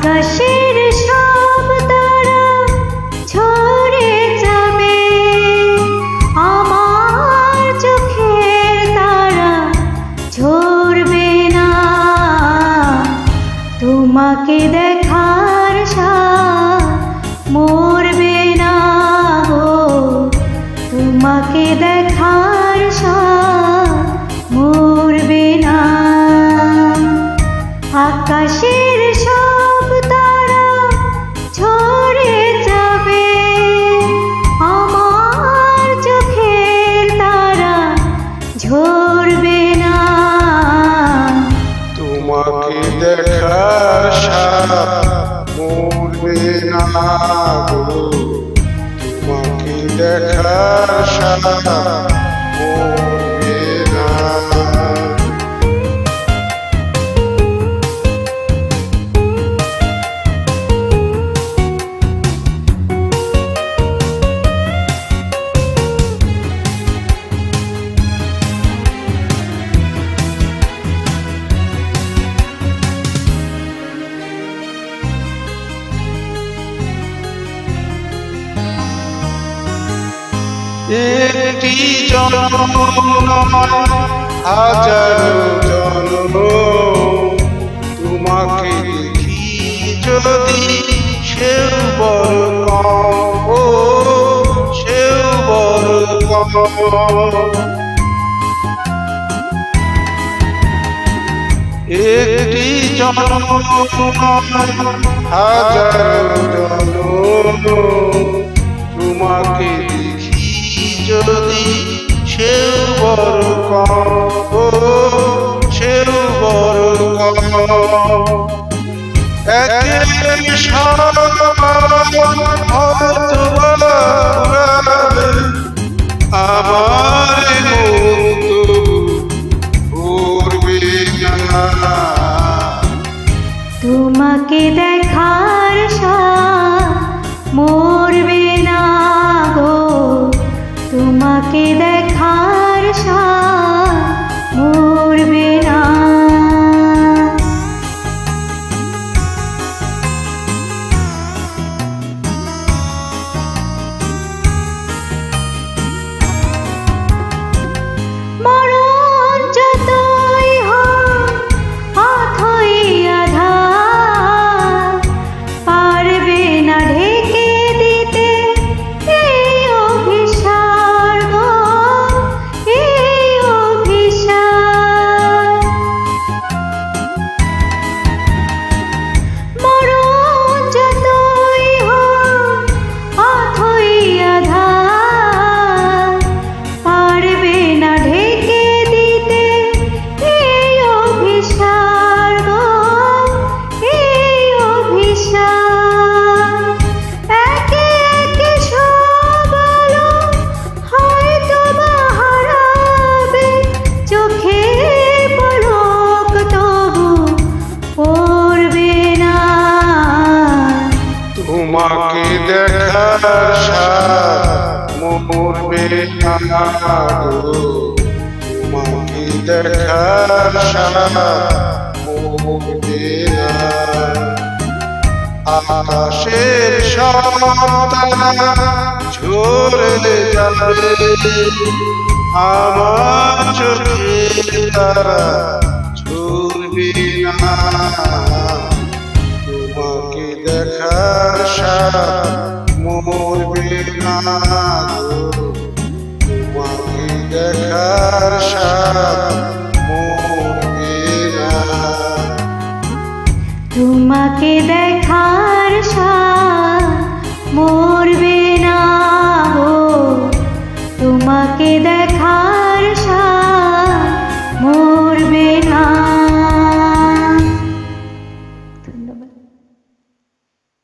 আকাশের সব তারা ঝরে যাবে, আমার চোখের তারা ঝরবে না। তোমাকে দেখার সাথ মরবে না গো, তোমাকে দেখার সাথ মরবে না। আকাশের সব তারা ঝরে যাবে, আমার চোখের তারা ঝরবে না। তোমাকে দেখার সাথ মরবে না গো, তোমাকে দেখার সাথ মরবে না। একটি জন্ম নয় হাজারো জন্ম, তোমাকে দেখি যদি সেও বড় কম, ও সেও বড় কম। একটি জন্ম নয় হাজারো জন্ম, তোমাকে যদি সেও বড় কম, ও সেও বড় কম। একের আমার করবে না। তোমাকে দেখার সাথ মরবে না গো, তোমাকে দেখার সাথ মরবে না। মরণ যতই হোক অথই আঁধার, পারবে না ঢেকে দিতে এই অভিসার গো, এই অভিসার। মরণ যতই হোক অথই আঁধার, পারবে না ঢেকে দিতে এই অভিসার গো, এই অভিসার। একে একে সব আলো হয়তো বা হারাবে, চোখের পলক তবু পড়বে না। তোমাকে দেখার সাথ মরবে না গো, তোমাকে দেখার সাথ মরবে না। আকাশের সব তারা ঝরে যাবে, আমার চোখের তারা ঝরবে না। তোমাকে দেখার সাথ মরবে না গো, তোমাকে দেখার সাথ মরবে না। তোমাকে দেখার সাথ